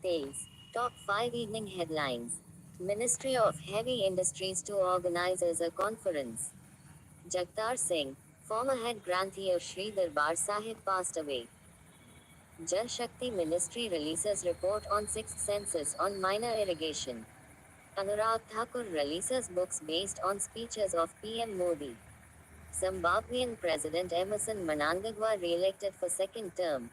Tales. Top 5 Evening Headlines. Ministry of Heavy Industries to organizes a conference. Jagtar Singh, former head granthee of Sri Darbar Sahib, passed away. Jal Shakti Ministry releases report on 6th census on minor irrigation. Anurag Thakur releases books based on speeches of PM Modi. Zimbabwean President Emerson Mnangagwa re-elected for second term.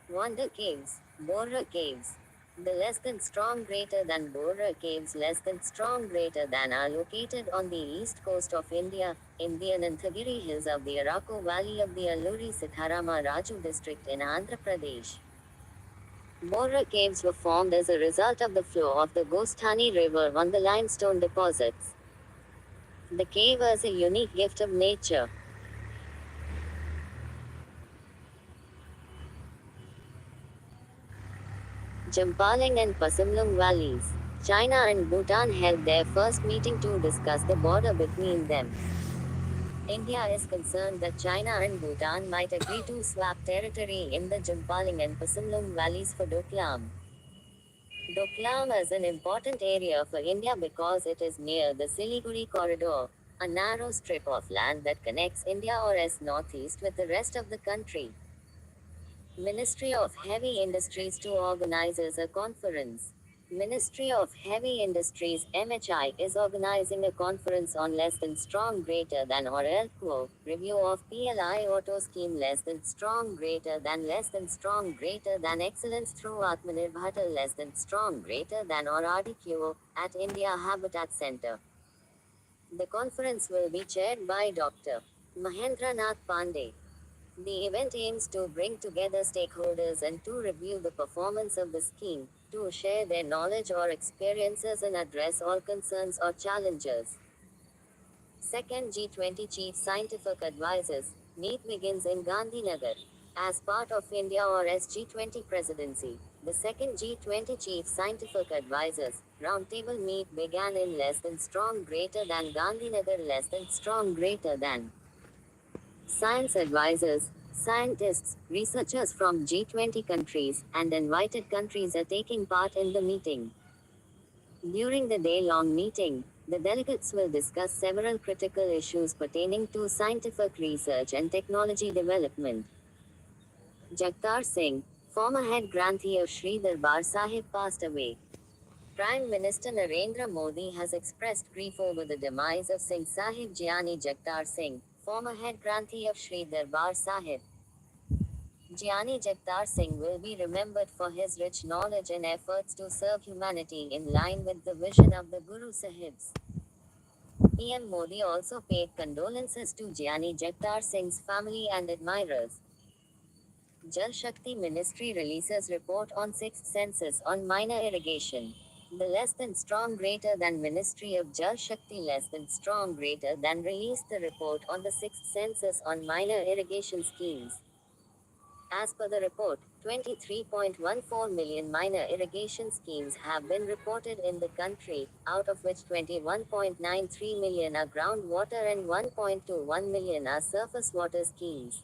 Wonder Caves, Bora Caves. The less than strong greater than Bora Caves less than strong greater than are located on the east coast of India, in the Ananthagiri hills of the Araku Valley of the Alluri Sitharama Raju district in Andhra Pradesh. Bora Caves were formed as a result of the flow of the Gosthani River on the limestone deposits. The cave was a unique gift of nature. Jampaling and Pasamlung valleys. China and Bhutan held their first meeting to discuss the border between them. India is concerned that China and Bhutan might agree to swap territory in the Jampaling and Pasamlung valleys for Doklam. Doklam is an important area for India because it is near the Siliguri corridor, a narrow strip of land that connects India or S northeast with the rest of the country. Ministry of Heavy Industries to organizes a conference. Ministry of Heavy Industries MHI is organizing a conference on less than strong greater than or LQO, review of PLI auto scheme less than strong greater than strong greater than excellence through Atmanirbharta less than strong greater than or RDQO at India Habitat Center. The conference will be chaired by Dr. Mahendra Nath Pandey. The event aims to bring together stakeholders and to review the performance of the scheme, to share their knowledge or experiences and address all concerns or challenges. Second G20 Chief Scientific Advisors meet begins in Gandhinagar. As part of India or SG20 presidency, the second G20 Chief Scientific Advisors roundtable meet began in less than strong greater than Gandhinagar less than strong greater than. Science advisors, scientists, researchers from G20 countries, and invited countries are taking part in the meeting. During the day long meeting, the delegates will discuss several critical issues pertaining to scientific research and technology development. Jagtar Singh, former head granthee of Sri Darbar Sahib, passed away. Prime Minister Narendra Modi has expressed grief over the demise of Singh Sahib Giani Jagtar Singh, former head granthee of Sri Darbar Sahib. Giani Jagtar Singh will be remembered for his rich knowledge and efforts to serve humanity in line with the vision of the Guru Sahibs. PM Modi also paid condolences to Giani Jagtar Singh's family and admirers. Jal Shakti Ministry releases report on 6th census on minor irrigation. The less than strong greater than Ministry of Jal Shakti less than strong greater than released the report on the 6th census on minor irrigation schemes. As per the report, 23.14 million minor irrigation schemes have been reported in the country, out of which 21.93 million are groundwater and 1.21 million are surface water schemes.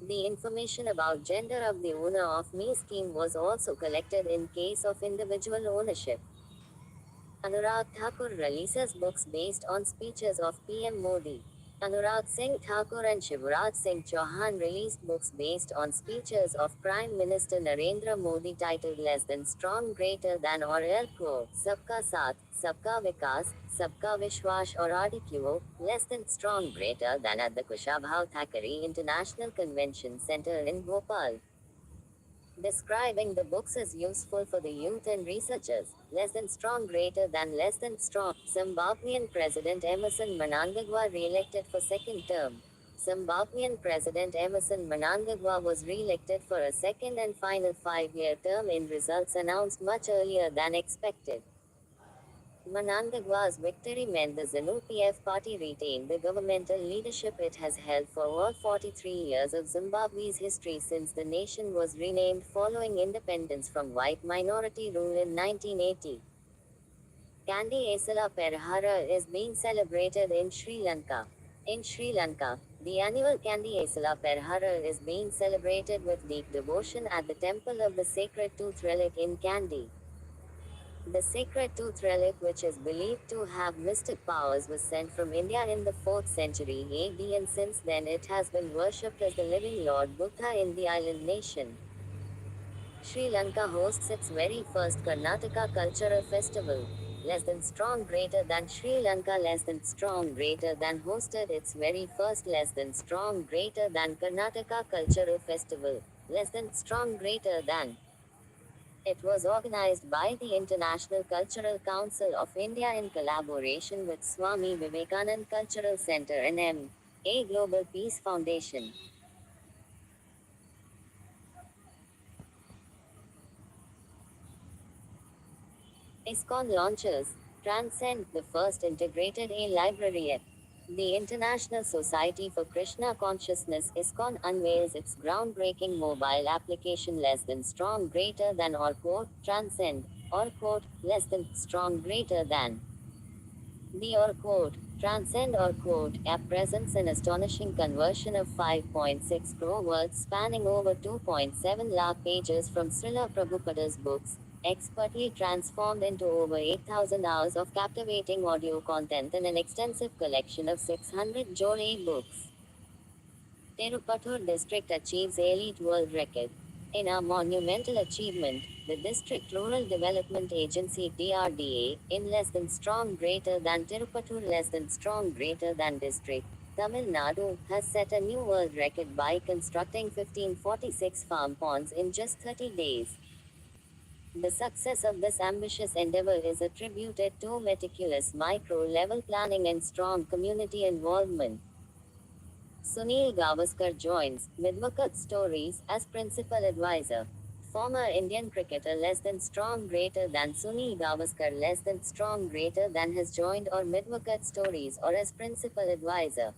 The information about gender of the owner of ME scheme was also collected in case of individual ownership. Anurag Thakur releases books based on speeches of PM Modi. Anurag Singh Thakur and Shivraj Singh Chauhan released books based on speeches of Prime Minister Narendra Modi titled Less Than Strong Greater Than or LQO, Sabka Saath, Sabka Vikas, Sabka Vishwas or RDQO, Less Than Strong Greater Than at the Kushabhav Thackeray International Convention Center in Bhopal. Describing the books as useful for the youth and researchers, less than strong less than strong. Zimbabwean President Emerson Mnangagwa re-elected for second term. Zimbabwean President Emerson Mnangagwa was re-elected for a second and final 5-year term in results announced much earlier than expected. Mnangagwa's victory meant the ZANU-PF party retained the governmental leadership it has held for all 43 years of Zimbabwe's history since the nation was renamed following independence from white minority rule in 1980. Kandi Esala Perhara is being celebrated in Sri Lanka. In Sri Lanka, The annual Kandiesala Perhara is being celebrated with deep devotion at the temple of the sacred tooth relic in Kandy. The sacred tooth relic, which is believed to have mystic powers, was sent from India in the 4th century AD, and since then it has been worshipped as the living Lord Buddha in the island nation. Sri Lanka hosts its very first Karnataka Cultural Festival. Less than strong greater than Sri Lanka less than strong greater than hosted its very first less than strong greater than Karnataka Cultural Festival. Less than strong greater than. It was organized by the International Cultural Council of India in collaboration with Swami Vivekanand Cultural Center and M.A. Global Peace Foundation. ISKCON launches Transcend, the first integrated e-library app. The International Society for Krishna Consciousness ISKCON unveils its groundbreaking mobile application less than strong greater than or quote transcend or quote less than strong greater than. The or quote transcend or quote app presents an astonishing conversion of 5.6 crore words spanning over 2.7 lakh pages from Srila Prabhupada's books, expertly transformed into over 8,000 hours of captivating audio content and an extensive collection of 600 Jore books. Tirupattur district achieves elite world record. In a monumental achievement, the District Rural Development Agency DRDA, in less than strong greater than Tirupattur less than strong greater than district, Tamil Nadu, has set a new world record by constructing 1546 farm ponds in just 30 days. The success of this ambitious endeavor is attributed to meticulous micro-level planning and strong community involvement. Sunil Gavaskar joins Midwakut Stories as principal advisor. Former Indian cricketer less than strong greater than Sunil Gavaskar less than strong greater than has joined or Midwakut Stories or as principal advisor.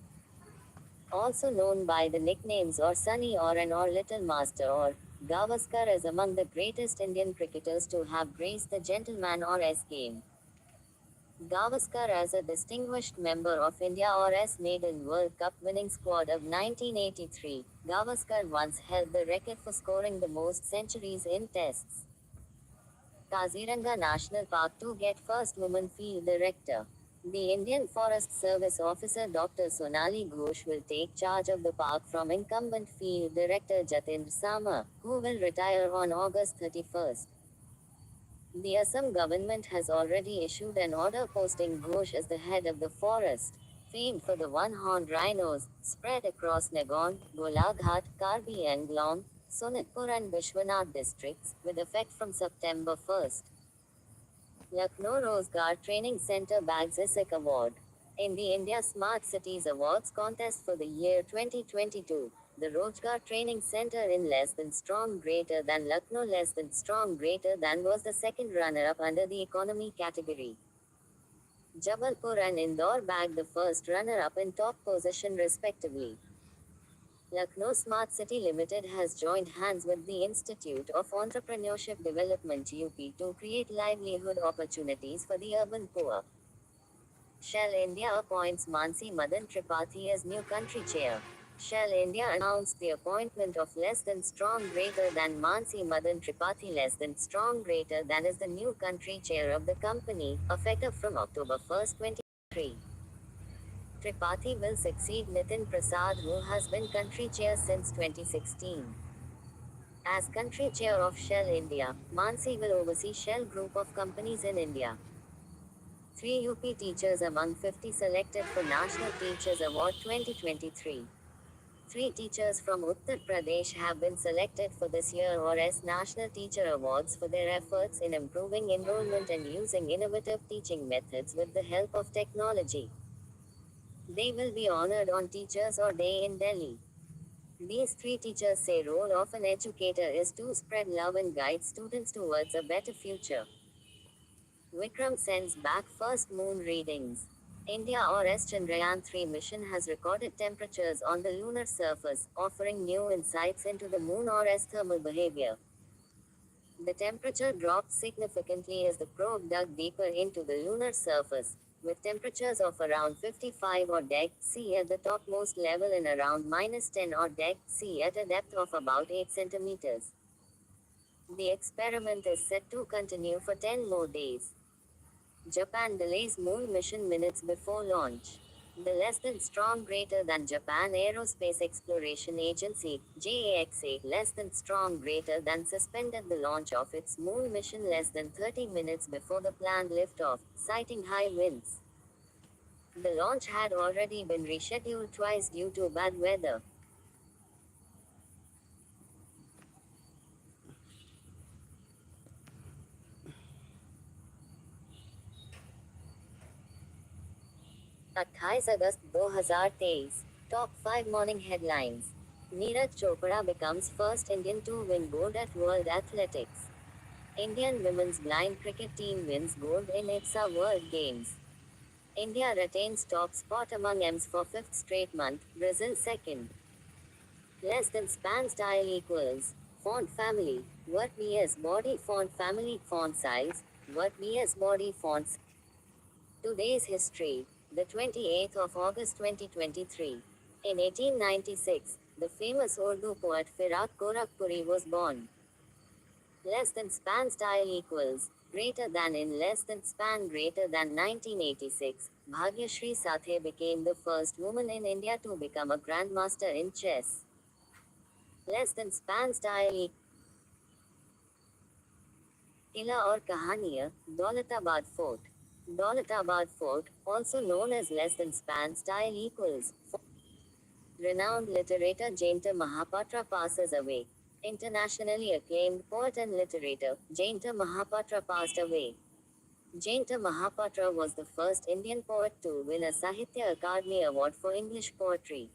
Also known by the nicknames or Sunny or an or Little Master or Gavaskar is among the greatest Indian cricketers to have graced the gentleman or S game. Gavaskar as a distinguished member of India or S maiden World Cup winning squad of 1983, Gavaskar once held the record for scoring the most centuries in tests. Kaziranga National Park to get first woman field director. The Indian Forest Service officer Dr. Sonali Ghosh will take charge of the park from incumbent field director Jatendra Sama, who will retire on August 31st. The Assam government has already issued an order posting Ghosh as the head of the forest, famed for the one-horned rhinos, spread across Nagaon, Golaghat, Karbi Anglong, Sonitpur and Bishwanath districts, with effect from September 1st. Lucknow Rozgar Training Center bags ISIC Award. In the India Smart Cities Awards contest for the year 2022, the Rozgar Training Center in less than strong greater than Lucknow less than strong greater than was the second runner-up under the economy category. Jabalpur and Indore bagged the first runner-up and top position respectively. Lucknow Smart City Limited has joined hands with the Institute of Entrepreneurship Development UP to create livelihood opportunities for the urban poor. Shell India appoints Mansi Madan Tripathi as new country chair. Shell India announced the appointment of less than strong greater than Mansi Madan Tripathi less than strong greater than is the new country chair of the company, effective from October 1st, 2023. Tripathi will succeed Nitin Prasad, who has been country chair since 2016. As country chair of Shell India, Mansi will oversee Shell Group of companies in India. 3 UP teachers among 50 selected for National Teachers Award 2023. 3 teachers from Uttar Pradesh have been selected for this year or as National Teacher Awards for their efforts in improving enrollment and using innovative teaching methods with the help of technology. They will be honored on Teachers' or Day in Delhi. These 3 teachers say role of an educator is to spread love and guide students towards a better future. Vikram sends back first moon readings. India or S Chandrayaan 3 mission has recorded temperatures on the lunar surface, offering new insights into the moon or S thermal behavior. The temperature dropped significantly as the probe dug deeper into the lunar surface, with temperatures of around 55 or C at the topmost level and around -10 or C at a depth of about 8 centimeters. The experiment is set to continue for 10 more days. Japan delays moon mission minutes before launch. The less than strong greater than Japan Aerospace Exploration Agency, JAXA, less than strong greater than suspended the launch of its moon mission less than 30 minutes before the planned liftoff, citing high winds. The launch had already been rescheduled twice due to bad weather. अट्ठाईस अगस्त 2023 Top 5 morning headlines. Neeraj Chopra becomes first Indian to win gold at World Athletics. Indian women's blind cricket team wins gold in ITSA World Games. India retains top spot among M's for fifth straight month, Brazil second. Less than span style equals. Font family. What BS body font family font size. What BS body fonts. Today's history. The 28th of August 2023. In 1896, the famous Urdu poet Firaq Gorakhpuri was born. Less than span style equals. Greater than in less than span greater than 1986, Bhagyashree Sathe became the first woman in India to become a grandmaster in chess. Less than span style Qila or Kahaniya, Daulatabad Fort. Daulatabad Fort, also known as less than span style equals. Renowned literator Jainta Mahapatra passes away. Internationally acclaimed poet and literator, Jainta Mahapatra passed away. Jainta Mahapatra was the first Indian poet to win a Sahitya Akademi Award for English poetry.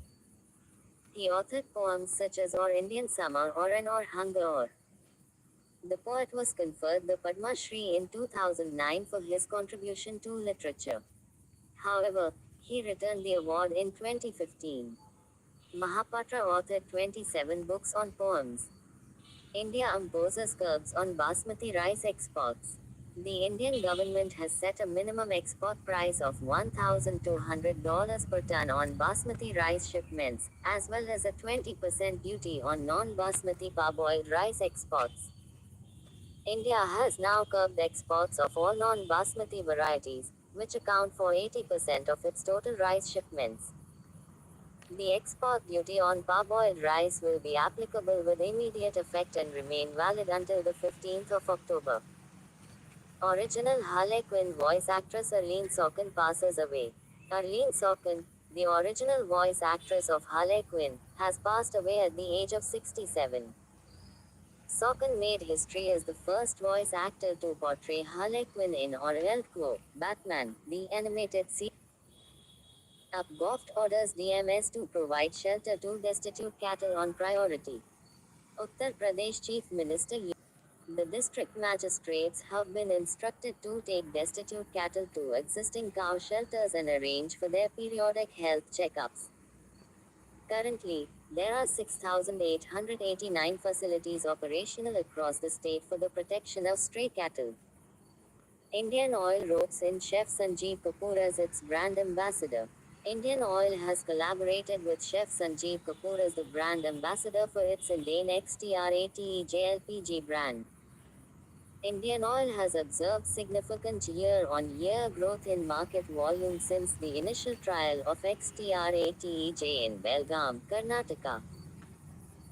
He authored poems such as Or Indian Summer or An or Hunger or. The poet was conferred the Padma Shri in 2009 for his contribution to literature. However, he returned the award in 2015. Mahapatra authored 27 books on poems. India imposes curbs on basmati rice exports. The Indian government has set a minimum export price of $1,200 per ton on basmati rice shipments, as well as a 20% duty on non-basmati parboiled rice exports. India has now curbed exports of all non-basmati varieties, which account for 80% of its total rice shipments. The export duty on parboiled rice will be applicable with immediate effect and remain valid until the 15th of October. Original Harley Quinn voice actress Arlene Sorkin passes away. Arlene Sorkin, the original voice actress of Harley Quinn, has passed away at the age of 67. Sorkin made history as the first voice actor to portray Harley Quinn in Orwell Quo, Batman, the animated series. Upgoft orders DMS to provide shelter to destitute cattle on priority. Uttar Pradesh Chief Minister The district magistrates have been instructed to take destitute cattle to existing cow shelters and arrange for their periodic health checkups. Currently, there are 6,889 facilities operational across the state for the protection of stray cattle. Indian Oil ropes in Chef Sanjeev Kapoor as its brand ambassador. Indian Oil has collaborated with Chef Sanjeev Kapoor as the brand ambassador for its Indane XTRATE JLPG brand. Indian Oil has observed significant year-on-year growth in market volume since the initial trial of XTRATEJ in Belgaum, Karnataka.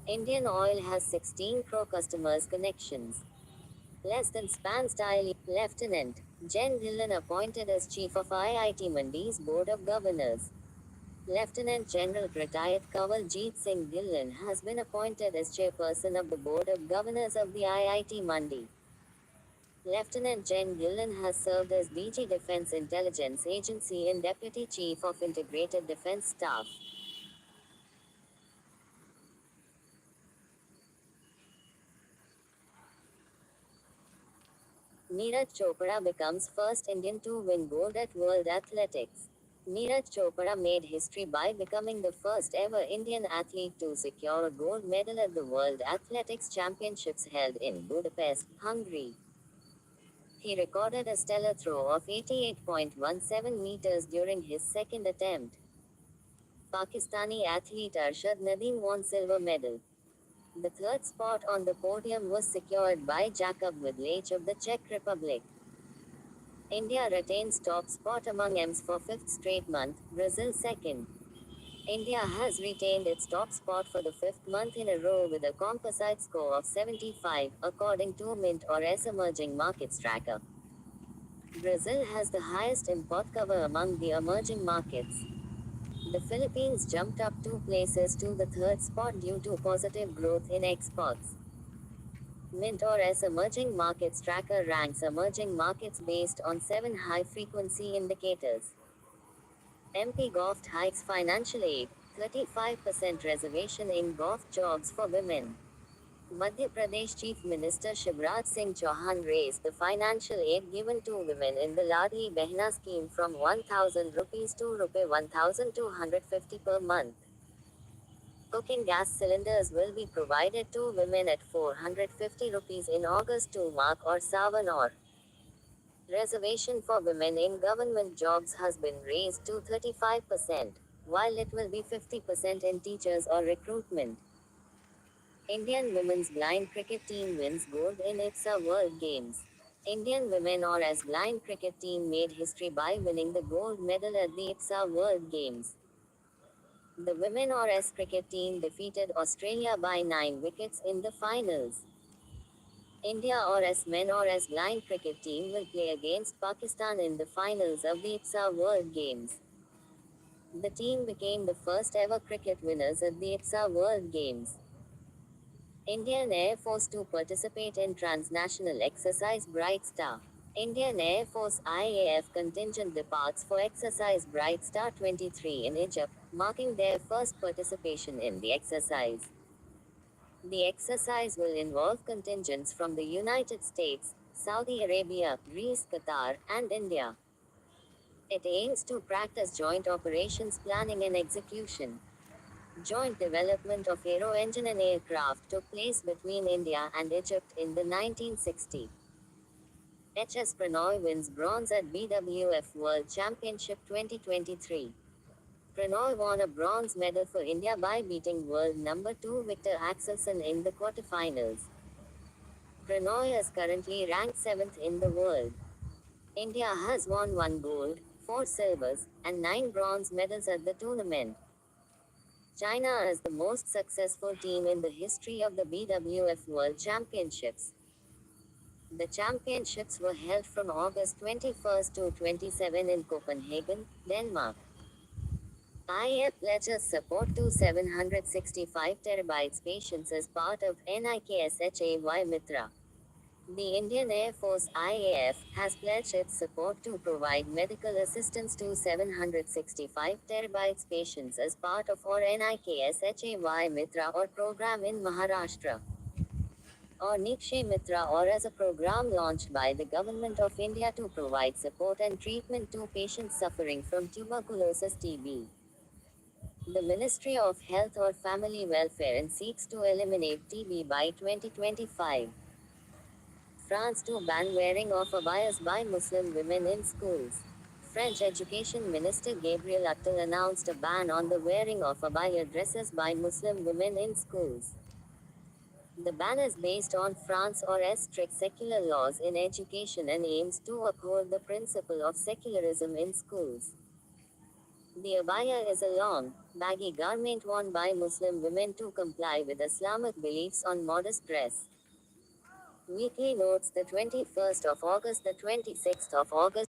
Indian Oil has 16 crore customers connections. Less than span style Lieutenant Jen Dhillon appointed as Chief of IIT Mandi's Board of Governors. Lieutenant General retired Kanwaljit Singh Dhillon has been appointed as Chairperson of the Board of Governors of the IIT Mandi. Lieutenant Jen Dhillon has served as DG Defense Intelligence Agency and Deputy Chief of Integrated Defense Staff. Neeraj Chopra becomes first Indian to win gold at World Athletics. Neeraj Chopra made history by becoming the first ever Indian athlete to secure a gold medal at the World Athletics Championships held in Budapest, Hungary. He recorded a stellar throw of 88.17 meters during his second attempt. Pakistani athlete Arshad Nadeem won silver medal. The third spot on the podium was secured by Jakub Vidlech of the Czech Republic. India retains top spot among Ms for fifth straight month, Brazil second. India has retained its top spot for the fifth month in a row with a composite score of 75, according to Mint or S Emerging Markets Tracker. Brazil has the highest import cover among the emerging markets. The Philippines jumped up 2 places to the third spot due to positive growth in exports. Mint or S Emerging Markets Tracker ranks emerging markets based on 7 high-frequency indicators. MP Golf hikes financial aid, 35% reservation in golf jobs for women. Madhya Pradesh Chief Minister Shivraj Singh Chauhan raised the financial aid given to women in the Ladli Behna scheme from 1,000 rupees to Rs 1,250 per month. Cooking gas cylinders will be provided to women at 450 rupees in August to mark or Sawan or. Reservation for women in government jobs has been raised to 35%, while it will be 50% in teachers or recruitment. Indian women's blind cricket team wins gold in IPSA World Games. Indian women or as blind cricket team made history by winning the gold medal at the IPSA World Games. The women or as cricket team defeated Australia by 9 wickets in the finals. India or as men or as blind cricket team will play against Pakistan in the finals of the IPSA World Games. The team became the first ever cricket winners at the IPSA World Games. Indian Air Force to participate in transnational exercise Bright Star. Indian Air Force IAF contingent departs for exercise Bright Star 23 in Egypt, marking their first participation in the exercise. The exercise will involve contingents from the United States, Saudi Arabia, Greece, Qatar, and India. It aims to practice joint operations planning and execution. Joint development of aero engine and aircraft took place between India and Egypt in the 1960s. HS Pranoy wins bronze at BWF World Championship 2023. Pranoy won a bronze medal for India by beating world number 2 Victor Axelsen in the quarterfinals. Pranoy is currently ranked 7th in the world. India has won 1 gold, 4 silvers, and 9 bronze medals at the tournament. China is the most successful team in the history of the BWF World Championships. The championships were held from August 21 to 27 in Copenhagen, Denmark. IAF pledges support to 765 terabytes patients as part of NIKSHAY Mitra. The Indian Air Force IAF has pledged its support to provide medical assistance to 765 terabytes patients as part of our NIKSHAY Mitra or program in Maharashtra. Or Nikshay Mitra or as a program launched by the Government of India to provide support and treatment to patients suffering from tuberculosis TB. The Ministry of Health or Family Welfare and seeks to eliminate TB by 2025. France to ban wearing of abayas by Muslim women in schools. French Education Minister Gabriel Attal announced a ban on the wearing of abaya dresses by Muslim women in schools. The ban is based on France or S strict secular laws in education and aims to uphold the principle of secularism in schools. The abaya is a long, baggy garment worn by Muslim women to comply with Islamic beliefs on modest dress. Weekly notes the 21st of August, the 26th of August.